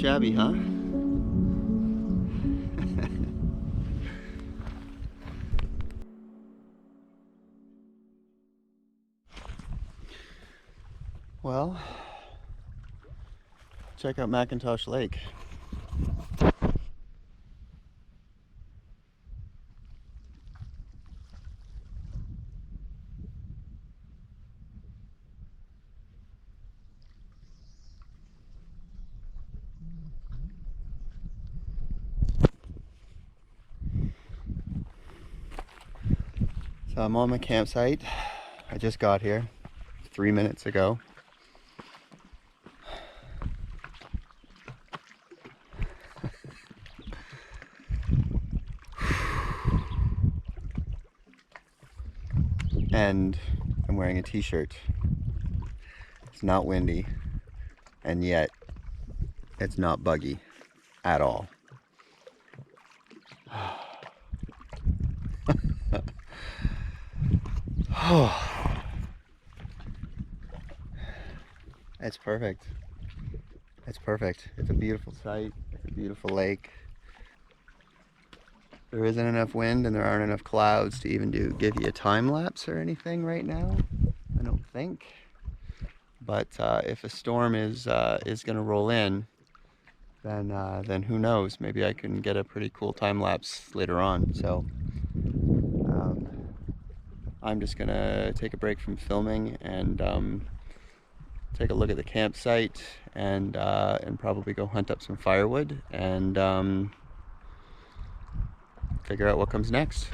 shabby, huh? Well, check out McIntosh Lake. So I'm on my campsite. I just got here 3 minutes ago. And I'm wearing a t-shirt. It's not windy, and yet it's not buggy at all. It's perfect. It's perfect. It's a beautiful site. It's a beautiful lake. There isn't enough wind and there aren't enough clouds to even give you a time lapse or anything right now. I don't think. But if a storm is going to roll in, then who knows? Maybe I can get a pretty cool time lapse later on. So I'm just gonna take a break from filming and take a look at the campsite and probably go hunt up some firewood and figure out what comes next.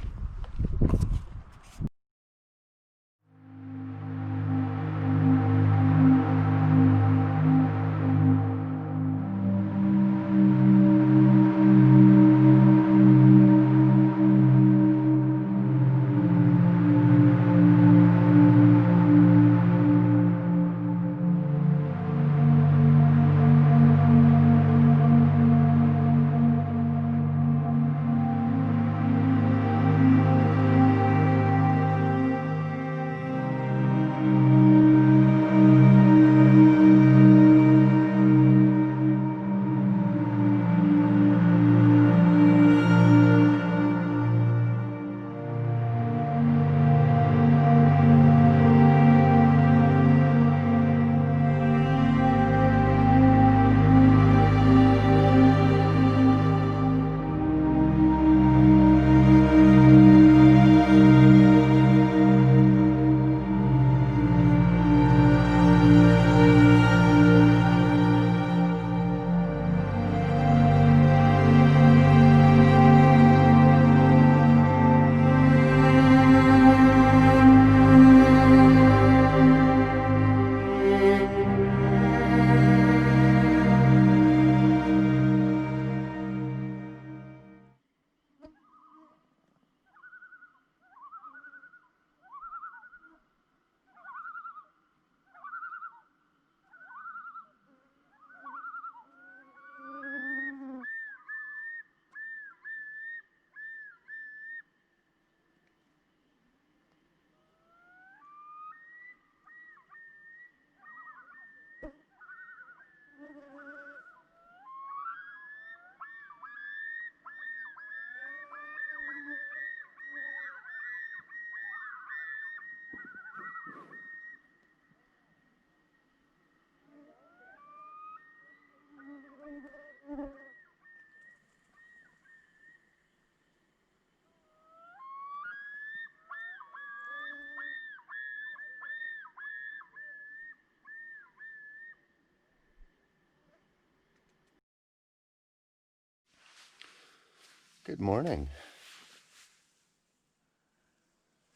Good morning.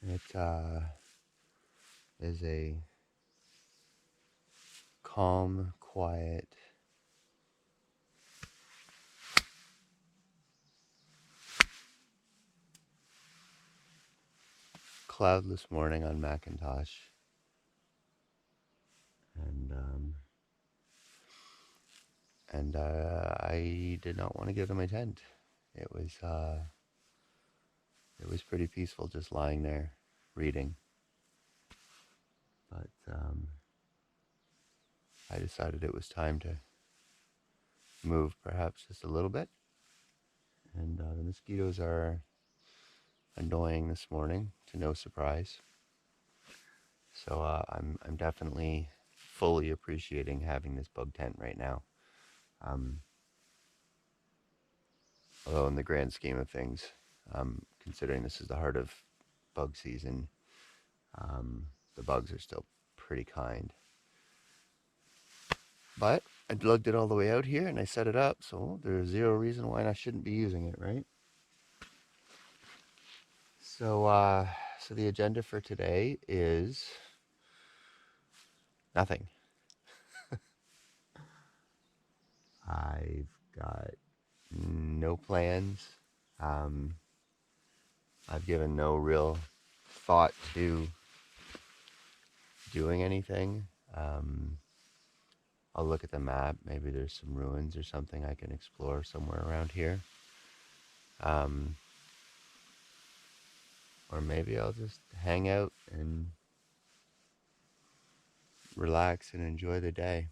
It is a calm, quiet, cloudless morning on McIntosh, and I did not want to get in my tent. It was pretty peaceful just lying there reading, but I decided it was time to move perhaps just a little bit. And the mosquitoes are annoying this morning, to no surprise. So I'm definitely fully appreciating having this bug tent right now. Although in the grand scheme of things, considering this is the heart of bug season, the bugs are still pretty kind. But I lugged it all the way out here and I set it up, so there's zero reason why I shouldn't be using it, right? So, so the agenda for today is nothing. I've got no plans. I've given no real thought to doing anything. I'll look at the map. Maybe there's some ruins or something I can explore somewhere around here. Or maybe I'll just hang out and relax and enjoy the day.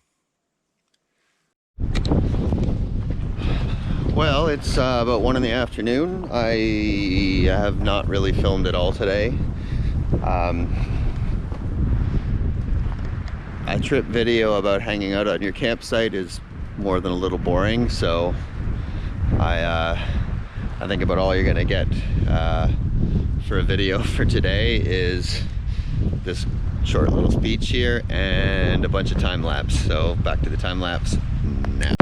Well, it's about 1 in the afternoon. I have not really filmed at all today. A trip video about hanging out on your campsite is more than a little boring, so I think about all you're gonna get for a video for today is this short little speech here and a bunch of time lapse. So back to the time lapse now.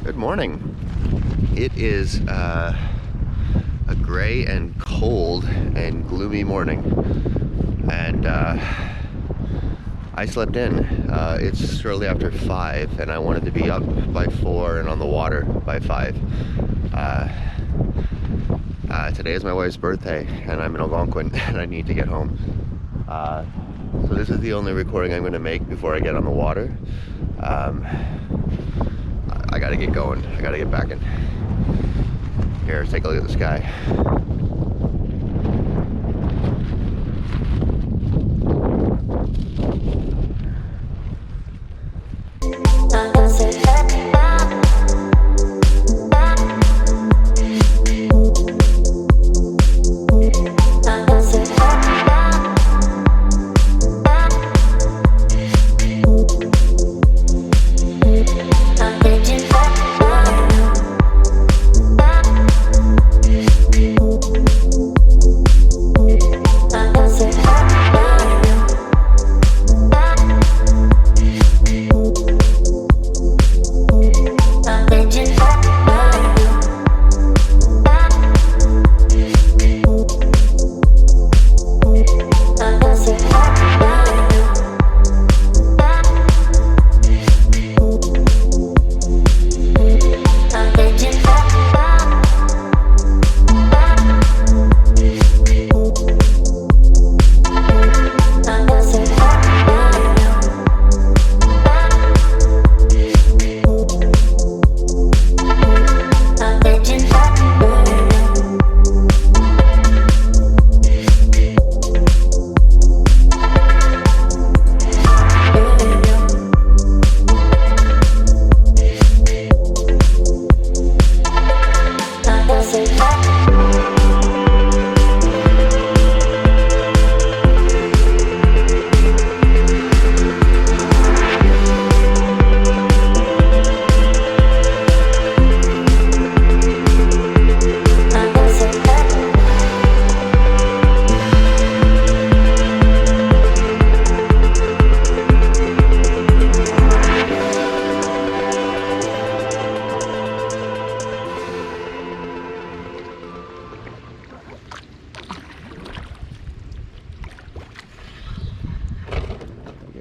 Good morning. It is a gray and cold and gloomy morning, and I slept in. It's shortly after 5 and I wanted to be up by 4 and on the water by 5. Today is my wife's birthday and I'm in Algonquin and I need to get home. So this is the only recording I'm going to make before I get on the water. I gotta get going. I gotta get back in. Here, let's take a look at the sky.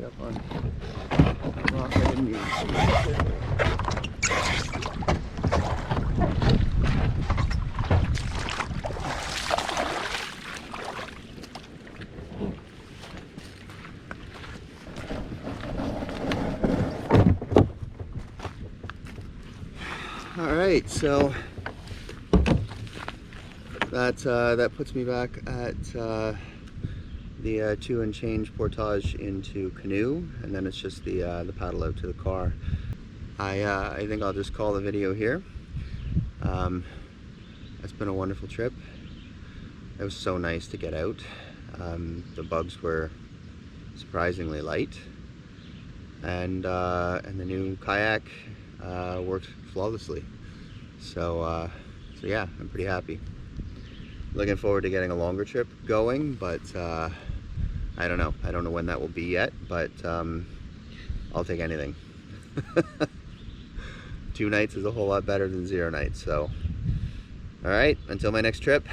up on a rock I didn't even see. All right, so that puts me back at the 2 and change portage into Canoe, and then it's just the paddle out to the car. I think I'll just call the video here. It's been a wonderful trip. It was so nice to get out. The bugs were surprisingly light, and the new kayak worked flawlessly. So yeah, I'm pretty happy. Looking forward to getting a longer trip going, but I don't know. I don't know when that will be yet, but I'll take anything. 2 nights is a whole lot better than 0 nights. So, all right, until my next trip,